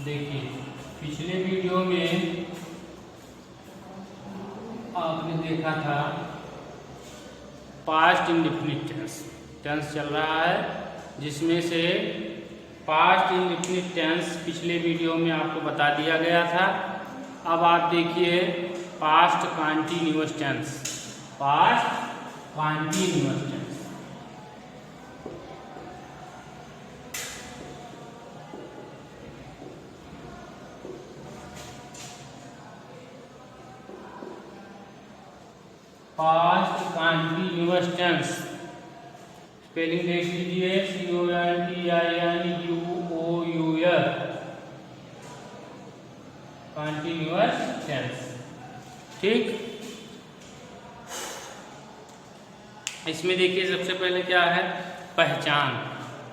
देखिए पिछले वीडियो में आपने देखा था पास्ट इंडेफिनिट टेंस चल रहा है, जिसमें से पास्ट इंडेफिनिट टेंस पिछले वीडियो में आपको बता दिया गया था। अब आप देखिए past continuous tense. Past continuous tense past continuous tense spelling देख लीजिए, CONTINUOUS कंटीन्यूअस टेंस। ठीक, इसमें देखिए सबसे पहले क्या है, पहचान।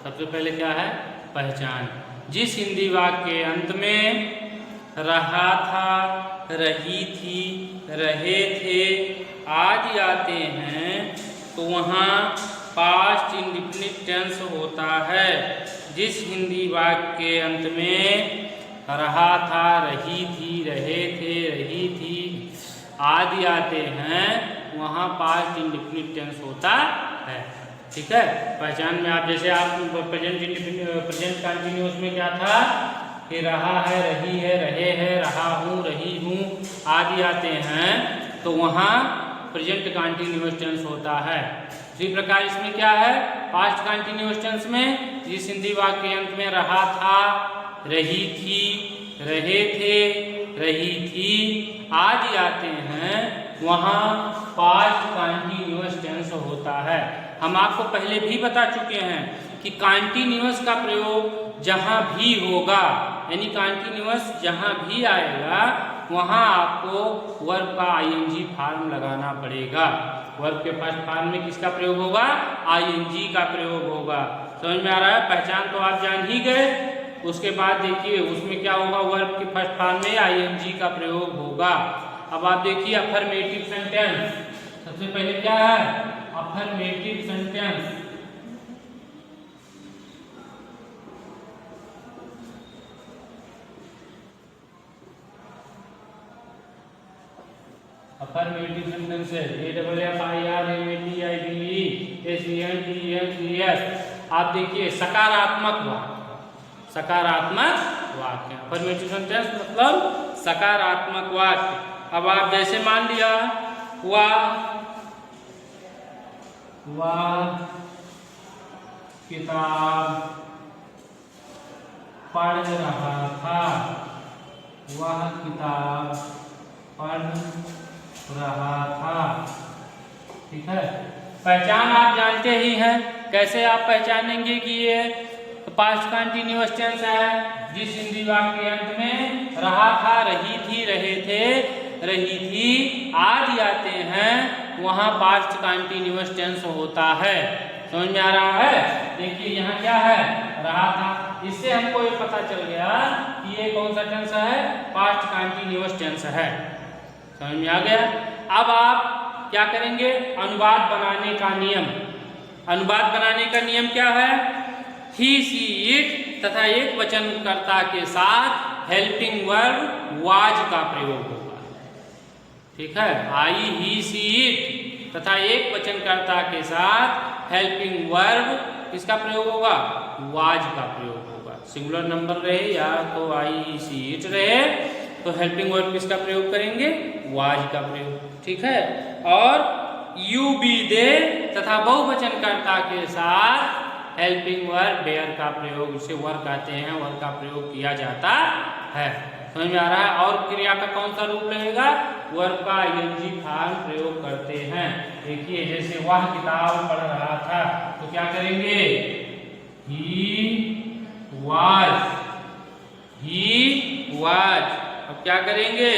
सबसे पहले क्या है, पहचान। जिस हिंदी वाक्य के अंत में रहा था, रही थी, रहे थे आदि आते हैं तो वहाँ पास्ट इंडेफिनिट टेंस होता है। जिस हिंदी वाक्य के अंत में रहा था, रही थी, रहे थे, रही थी आदि आते हैं वहाँ पास्ट इंडेफिनिट टेंस होता है। ठीक है, पहचान में आप जैसे आप प्रेजेंट कंटिन्यूअस में क्या था कि रहा है, रही है, रहे हैं, रहा हूँ, रही हूँ आदि आते हैं तो वहाँ प्रेजेंट कंटिन्यूअस टेंस होता है। इसी प्रकार इसमें क्या है, पास्ट कंटिन्यूअस टेंस में जिस हिंदी वाक्य के अंत में रहा था, रही थी, रहे थे, रही थी आदि आते हैं वहाँ पास्ट कंटिन्यूअस टेंस होता है। हम आपको पहले भी बता चुके हैं कि कंटिन्यूअस का प्रयोग जहाँ भी होगा, यानी कंटिन्यूअस जहाँ भी आएगा वहाँ आपको वर्ब का आईएनजी फॉर्म लगाना पड़ेगा। वर्ब के फर्स्ट फॉर्म में किसका प्रयोग होगा, आईएनजी का प्रयोग होगा। समझ में आ रहा है, पहचान तो आप जान ही गए। उसके बाद देखिए उसमें क्या होगा, वर्ब के फर्स्ट फॉर्म में आईएनजी का प्रयोग होगा। अब आप देखिए अफर्मेटिव सेंटेंस। सबसे पहले क्या है, अफर्मेटिव सेंटेंस। अफर्मेटिव सेंटेंस है AFFIRMATIVE आप देखिए सकारात्मक वाक्य। सकारात्मक वाक्य अफर्मेटिव सेंटेंस मतलब सकारात्मक वाक्य। अब आप जैसे मान लिया वह किताब पढ़ रहा था, वह किताब पढ़ रहा था। ठीक है, पहचान आप जानते ही हैं। कैसे आप पहचानेंगे कि ये पास्ट कंटिन्यूअस टेंस है। जिस हिंदी वाक्य के अंत में रहा था, रही थी, रहे थे, रही थी आदि आते हैं वहाँ पास्ट कंटिन्यूअस टेंस होता है। समझ में आ रहा है। देखिए यहाँ क्या है, रहा था। इससे हमको ये पता चल गया कि ये कौन सा टेंस है, पास्ट कंटिन्यूअस टेंस है। समझ में आ गया। अब आप क्या करेंगे, अनुवाद बनाने का नियम। अनुवाद बनाने का नियम क्या है, ही, सी, इट तथा एक वचनकर्ता के साथ हेल्पिंग वर्ब वाज का प्रयोग होगा। ठीक है, आई, ही, सी, इट तथा एक वचनकर्ता के साथ हेल्पिंग वर्ब किसका प्रयोग होगा, वाज का प्रयोग होगा। सिंगुलर नंबर रहे या तो आई, ही, सी, इट रहे तो हेल्पिंग वर्ब किसका प्रयोग करेंगे, वाज का प्रयोग। ठीक है, और यू, बी, दे तथा बहुवचनकर्ता के साथ हेल्पिंग वर्ब वेयर का प्रयोग, इसे वर्क कहते हैं, वर्क का प्रयोग किया जाता है। समझ में आ रहा है। और क्रिया का कौन सा रूप रहेगा, वर्ब का आईएनजी फॉर्म प्रयोग करते हैं। देखिए जैसे वह किताब पढ़ रहा था तो क्या करेंगे, ही वाज, ही वाज। अब क्या करेंगे,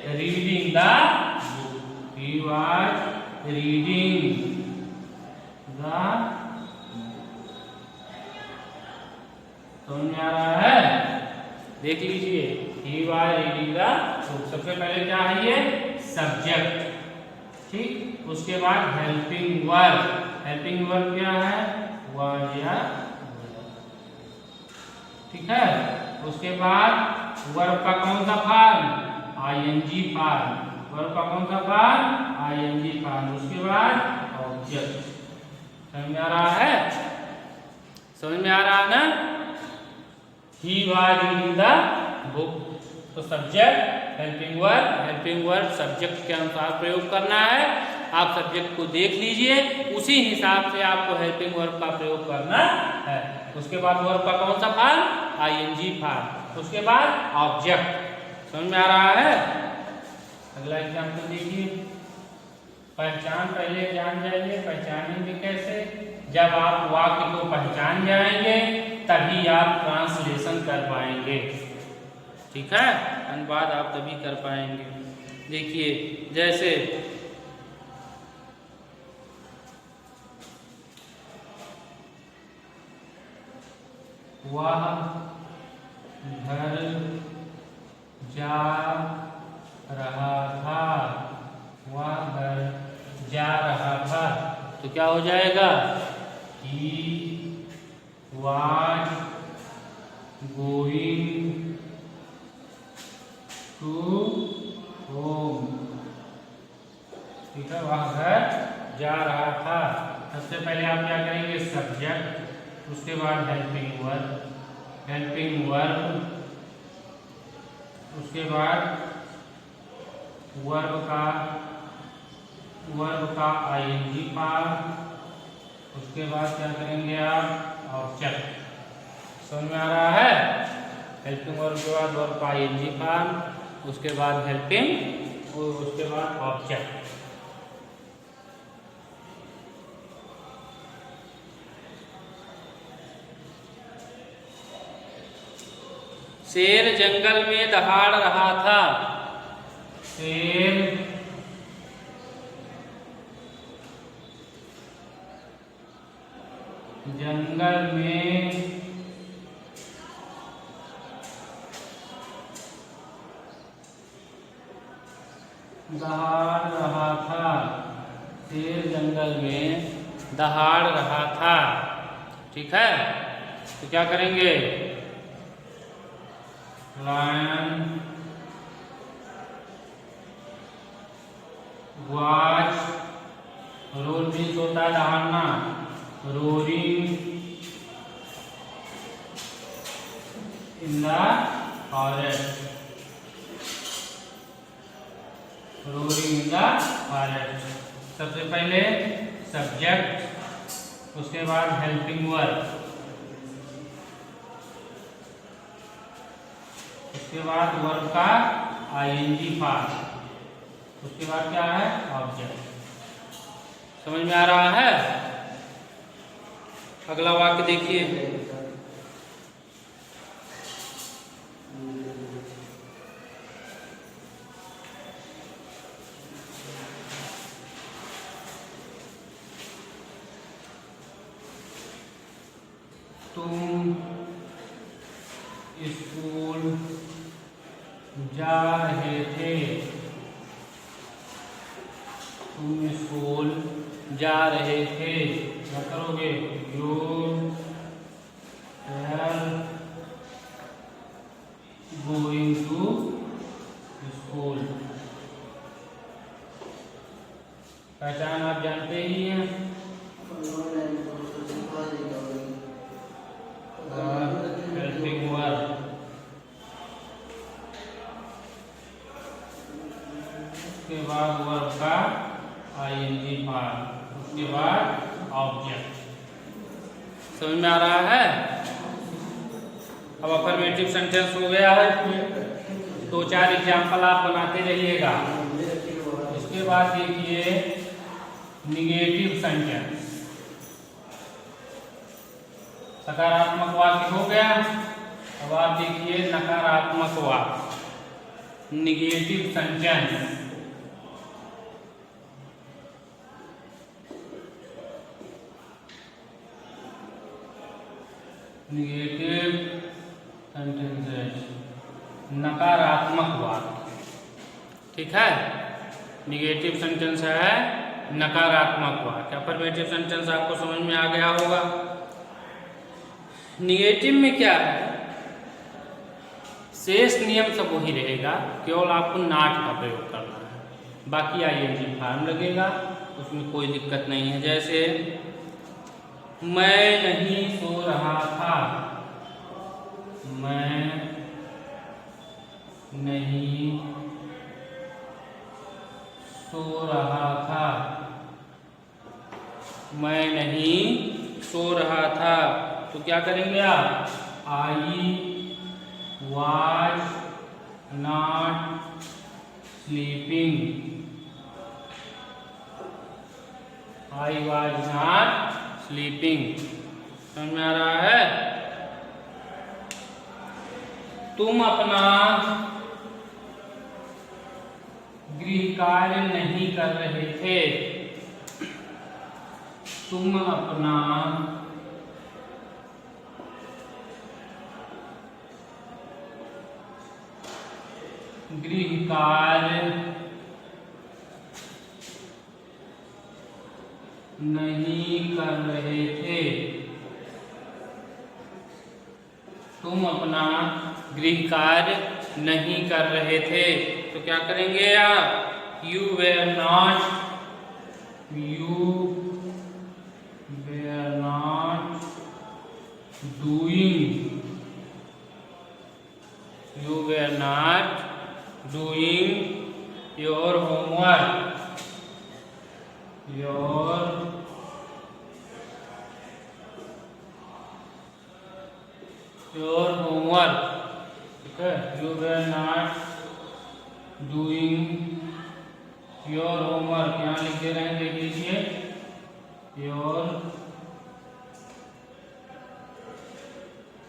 reading the book, he was reading the. समझ में आ रहा है, देख लीजिए, he was reading the book. सबसे पहले क्या है, ये सब्जेक्ट। ठीक, उसके बाद हेल्पिंग वर्ब। हेल्पिंग वर्ब क्या है, वाज या ठीक है। उसके बाद वर्ब का कौन सा फॉर्म, आईएनजी फॉर्म, वर्ब का कौन सा फॉर्म, आईएनजी फॉर्म। उसके बाद ऑब्जेक्ट। समझ में आ रहा है, समझ में आ रहा है ना। He was reading the book, तो सब्जेक्ट हेल्पिंग वर्ब सब्जेक्ट के अनुसार प्रयोग करना है। आप सब्जेक्ट को देख लीजिए, उसी हिसाब से आपको हेल्पिंग वर्ब का प्रयोग करना है। उसके बाद वर्ब का कौन सा फॉर्म, आईएनजी फॉर्म। उसके बाद ऑब्जेक्ट। समझ में आ रहा है। अगला एग्जाम्पल देखिए, पहचान पहले जान जाइए। पहचानेंगे कैसे, जब आप वाक्य को पहचान जाएंगे तभी आप ट्रांसलेशन कर पाएंगे। ठीक है, अनुवाद आप तभी कर पाएंगे। देखिए जैसे वह घर जा रहा था, वह घर जा रहा था, तो क्या हो जाएगा, he was going to home। ठीक है, वह घर जा रहा था। सबसे पहले आप क्या करेंगे, सब्जेक्ट, उसके बाद हेल्पिंग वर्ब, उसके बाद वर्ब का आईएनजी फॉर्म, उसके बाद क्या करेंगे आप, ऑब्जेक्ट। समझ में आ रहा है। हेल्पिंग वर्ब के बाद वर्ब का आईएनजी फॉर्म, उसके बाद हेल्पिंग और उसके बाद ऑब्जेक्ट। शेर जंगल में दहाड़ रहा था, शेर जंगल में दहाड़ रहा था, शेर जंगल में दहाड़ रहा था। ठीक है, तो क्या करेंगे, लायन वाज, रोल मीन्स होता है दहाड़ना, roaring in the forest, roaring in the forest. सबसे पहले सब्जेक्ट, उसके बाद हेल्पिंग वर्ब, उसके बाद वर्ब का आईएनजी फॉर्म, उसके बाद क्या है, ऑब्जेक्ट। समझ में आ रहा है। अगला वाक्य देखिए, तुम स्कूल जा रहे थे, तुम स्कूल जा रहे थे, क्या करोगे, you are going to school. पहचान आप जानते ही हैं, हेल्पिंग वर्ब, उसके बाद वर्ब का आईएनजी फॉर्म, उसके बाद ऑब्जेक्ट। समझ में आ रहा है। अब अफर्मेटिव सेंटेंस हो गया है, दो चार एग्जाम्पल आप बनाते रहिएगा। इसके बाद देखिए निगेटिव सेंटेंस, सकारात्मक वाक्य हो गया। अब आप देखिए नकारात्मक वाक्य, निगेटिव सेंटेंस। निगेटिव सेंटेंसेस, नकारात्मक वाक्य। ठीक है, निगेटिव सेंटेंस है नकारात्मक वाक्य। अफर्मेटिव सेंटेंस आपको समझ में आ गया होगा। निगेटिव में क्या है, शेष नियम सब वही रहेगा, केवल आपको नॉट का प्रयोग करना है। बाकी आईएनजी फॉर्म लगेगा, उसमें कोई दिक्कत नहीं है। जैसे मैं नहीं सो रहा था, मैं नहीं सो रहा था, मैं नहीं सो रहा था, तो क्या करेंगे आप? I was not sleeping, I was not sleeping. समझ में आ रहा है? तुम अपना गृह कार्य नहीं कर रहे थे, तुम अपना गृह कार्य नहीं कर रहे थे, तुम अपना गृह कार्य नहीं कर रहे थे, तो क्या करेंगे आप? You were not, you were not doing, you were not doing your homework, your homework. ठीक है, you were not doing your homework, यहाँ लिख दे रहे हैं, देख लीजिए, योर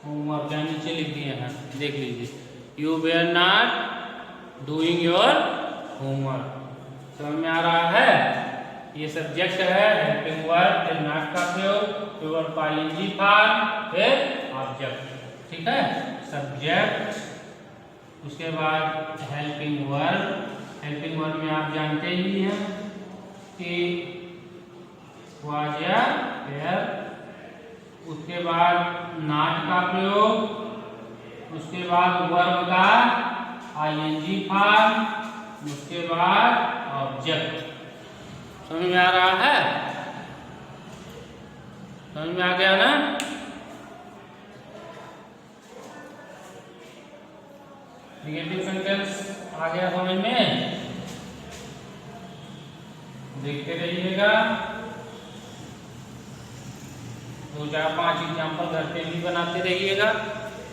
होमवर्क यहाँ नीचे लिख दिए हैं, देख लीजिए, you were not doing your homework. समझ में आ रहा है? ये सब्जेक्ट है, हेल्पिंग वर्ब, फिर नॉट का प्रयोग, फिर आईएनजी फॉर्म, फिर ऑब्जेक्ट। ठीक है, सब्जेक्ट, उसके बाद हेल्पिंग वर्ब। हेल्पिंग वर्ब में आप जानते ही हैं कि वाज या वेयर, उसके बाद नॉट का प्रयोग, उसके बाद वर्ब का आईएनजी फॉर्म, उसके बाद ऑब्जेक्ट। समझ में आ रहा है? समझ में आ गया ना? निगेटिव सेंटेंस आ गया समझ में? देखते रहिएगा, 2, 4, 5 एग्जाम्पल घर पे भी बनाते रहिएगा।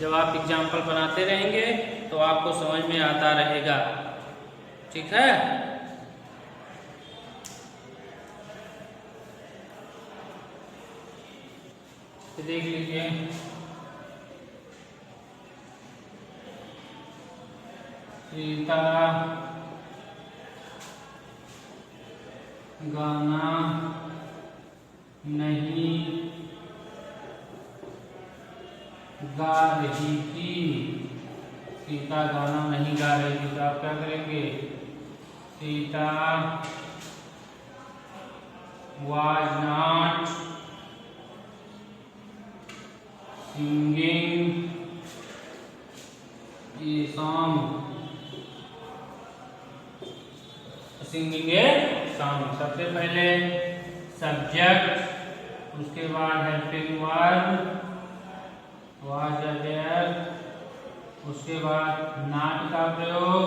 जब आप एग्जाम्पल बनाते रहेंगे तो आपको समझ में आता रहेगा। ठीक है, तो देख लीजिए, सीता गाना नहीं गा रही थी, सीता गाना नहीं गा रही थी, तो आप क्या करेंगे? Sita was not singing a song, singing a song. सबसे पहले सब्जेक्ट, उसके बाद हेल्पिंग वर्ब वाज देयर, उसके बाद नॉट का प्रयोग,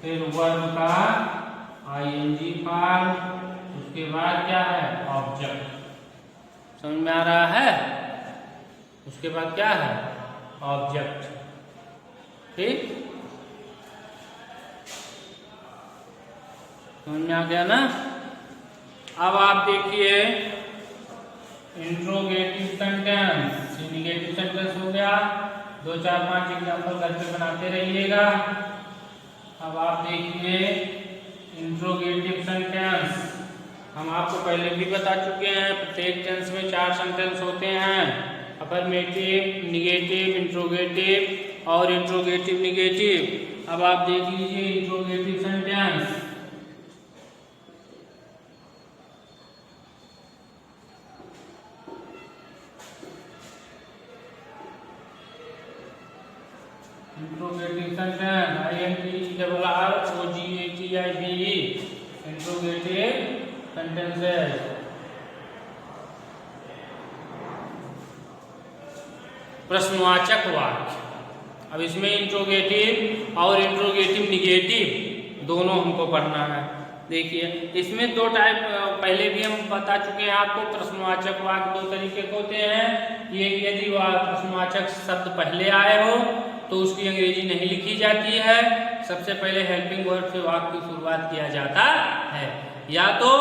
फिर वर्ब का आईएनजी फॉर्म, उसके बाद क्या है? ऑब्जेक्ट। समझ में आ रहा है? उसके बाद क्या है? ऑब्जेक्ट। ठीक, समझ में आ गया ना? अब आप देखिए इंट्रोगेटिव सेंटेंस, निगेटिव सेंटेंस हो गया। 2, 4, 5 एग्जाम्पल घर पे बनाते रहिएगा। अब आप देखिए इंट्रोगेटिव सेंटेंस, हम आपको पहले भी बता चुके हैं, प्रत्येक टेंस में 4 सेंटेंस होते हैं, अफर्मेटिव, निगेटिव, इंट्रोगेटिव और इंट्रोगेटिव निगेटिव। अब आप देख लीजिए interrogative sentence. Interrogative sentence, INTRROGATIVE, interrogative sentences. प्रश्नवाचक वाक्य, अब इसमें इंट्रोगेटिव और इंट्रोगेटिव निगेटिव दोनों हमको पढ़ना है। देखिए इसमें दो टाइप पहले भी हम बता चुके हैं आपको। प्रश्नवाचक वाक्य दो तरीके के होते हैं। ये यदि प्रश्नवाचक शब्द पहले आए हो तो उसकी अंग्रेजी नहीं लिखी जाती है, सबसे पहले हेल्पिंग वर्ड से वाक्य की शुरुआत किया जाता है। या तो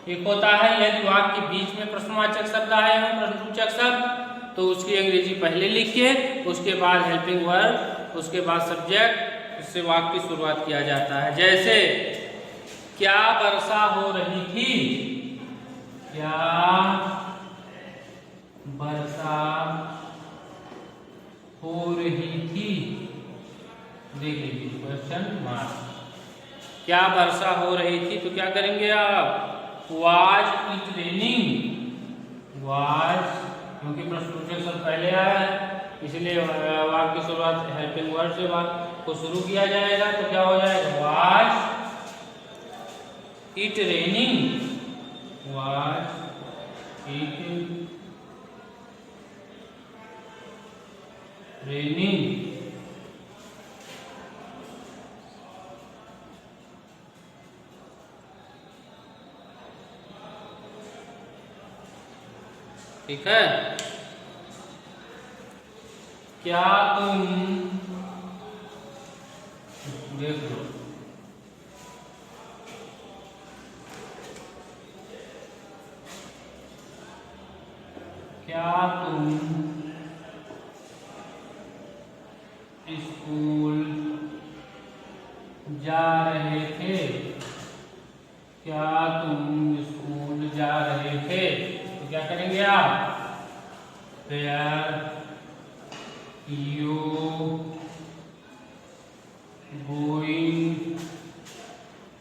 एक होता है यदि वाक्य के बीच में प्रश्नवाचक शब्द आए हो, प्रश्नसूचक शब्द, तो उसकी अंग्रेजी पहले लिखिए, उसके बाद हेल्पिंग वर्ड, उसके बाद सब्जेक्ट, इससे वाक्य की शुरुआत किया जाता है। जैसे क्या वर्षा हो रही थी, क्या वर्षा हो रही थी, देख लीजिए क्वेश्चन मार्क। क्या वर्षा हो रही थी तो क्या करेंगे आप, वाज इट रेनिंग, वाज, क्योंकि प्रश्नसूचक शब्द पहले आया है इसलिए वाक्य की शुरुआत हेल्पिंग वर्ड से वाक्य को शुरू किया जाएगा। तो क्या हो जाएगा, was it raining, was it raining. ठीक है। क्या तुम, देख लो, क्या तुम स्कूल जा रहे थे, क्या तुम स्कूल जा रहे थे, तो क्या करेंगे आप, were you going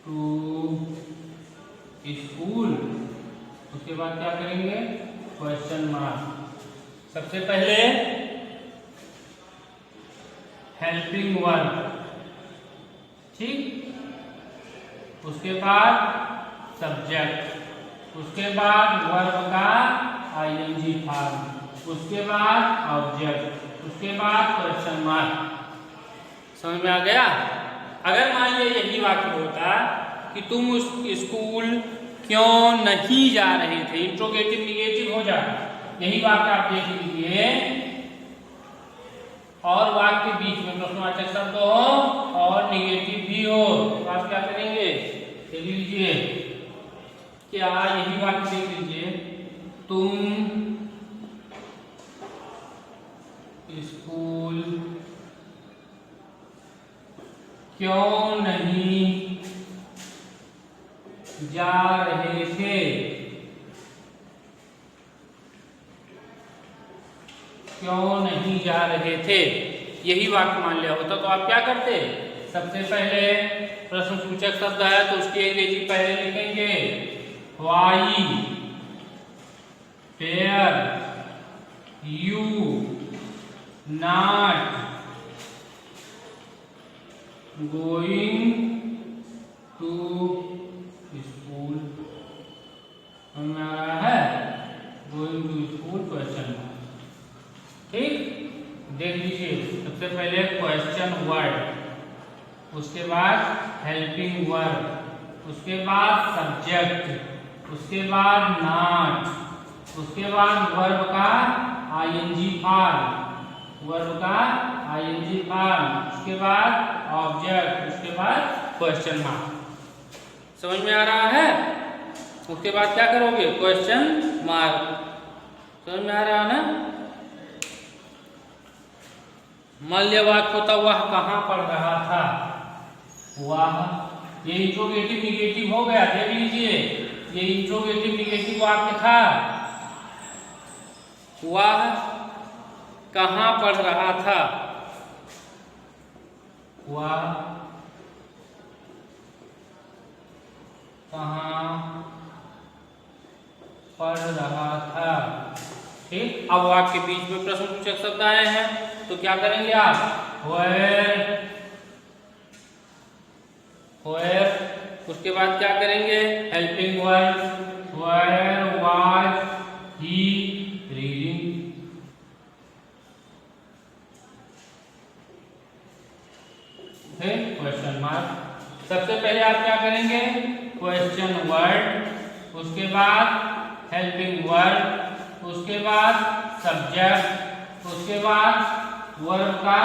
to school, उसके बाद क्या करेंगे, क्वेश्चन मार्क। सबसे पहले हेल्पिंग वर्ब, ठीक, उसके बाद सब्जेक्ट, उसके बाद वर्ब का आईएनजी फॉर्म, उसके बाद ऑब्जेक्ट, उसके बाद क्वेश्चन मार्क। समझ में आ गया। अगर मान लीजिए यही वाक्य होता कि तुम उस स्कूल क्यों नहीं जा रहे थे, इंट्रोगेटिव निगेटिव हो जाता, यही वाक्य आप देख लीजिए, और वाक्य के बीच में प्रश्नवाचक शब्द हो और निगेटिव भी हो, तो आप क्या करेंगे, देख लीजिए, क्या यही वाक्य देख लीजिए, तुम स्कूल क्यों नहीं जा रहे थे, क्यों नहीं जा रहे थे, यही वाक्य मान लिया होता तो आप क्या करते, सबसे पहले प्रश्नसूचक शब्द आया तो उसकी अंग्रेजी पहले लिखेंगे, why, were you not going to school, समझ आ रहा है, going to school question mark. ठीक, देख लीजिए, सबसे पहले क्वेश्चन वर्ड, उसके बाद हेल्पिंग वर्ब, उसके बाद सब्जेक्ट, उसके बाद नॉट, उसके बाद वर्ब का आईएनजी फॉर्म, वर्ब का आईएनजी फॉर्म, उसके बाद ऑब्जेक्ट, उसके बाद क्वेश्चन मार्क। समझ में आ रहा है। उसके बाद क्या करोगे, क्वेश्चन मार्क। समझ में आ रहा है ना। मल्य वाक्य होता वह कहाँ पढ़ रहा था, वह, ये इंट्रोगेटिव निगेटिव हो गया, देख लीजिए, ये इंट्रोगेटिव निगेटिव वाक्य था, वह कहाँ पढ़ रहा था, वह कहाँ पढ़ रहा था, ठीक, अब वाक्य के बीच में प्रश्नसूचक शब्द आए हैं तो क्या करेंगे आप, where, उसके बाद क्या करेंगे, helping verb, where was he reading, question mark. सबसे पहले आप क्या करेंगे, क्वेश्चन वर्ड, उसके बाद हेल्पिंग वर्ब, उसके बाद सब्जेक्ट, उसके बाद वर्ब का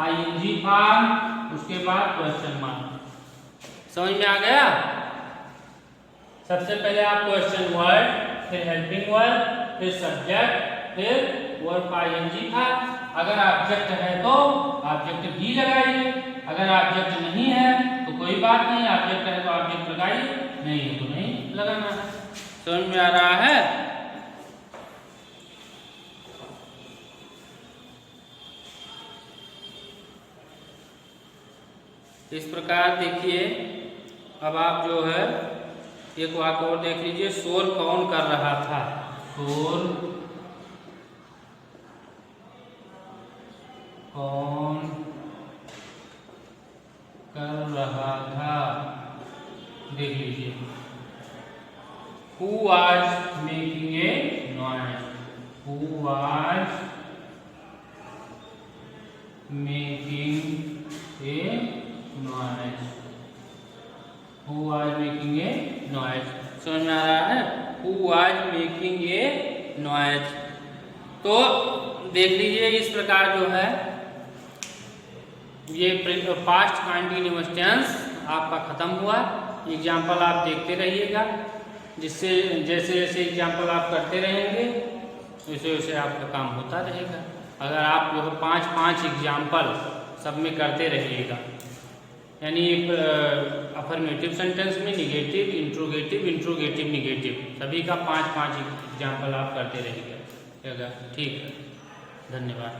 आईएनजी फॉर्म, उसके बाद क्वेश्चन मार्क। समझ में आ गया। सबसे पहले आप क्वेश्चन वर्ड, फिर हेल्पिंग वर्ब, फिर सब्जेक्ट, फिर वर्ब का आईएनजी फॉर्म। अगर ऑब्जेक्ट है तो ऑब्जेक्ट भी लगाइए, अगर ऑब्जेक्ट नहीं है तो कोई बात नहीं, ऑब्जेक्ट है तो ऑब्जेक्ट लगाइए, नहीं है तो नहीं लगाना है। समझ में आ रहा है। इस प्रकार देखिए, अब आप जो है एक वाक्य और देख लीजिए, शोर कौन कर रहा था, शोर कौन कर रहा था, देख लीजिए, Who was making a noise? Who was making a noise? Who was making a noise? समझ में आ रहा है, Who was making a noise? तो देख लीजिए, इस प्रकार जो है ये पास्ट कंटिन्यूअस टेंस आपका खत्म हुआ। एग्जाम्पल आप देखते रहिएगा, जिससे जैसे जैसे एग्जाम्पल आप करते रहेंगे वैसे वैसे आपका काम होता रहेगा। अगर आप जो है 5-5 एग्जाम्पल सब में करते रहिएगा, यानी अफर्मेटिव सेंटेंस में निगेटिव, इंट्रोगेटिव, इंट्रोगेटिव निगेटिव, सभी का 5-5 एग्जाम्पल आप करते रहिएगा। ठीक है, धन्यवाद।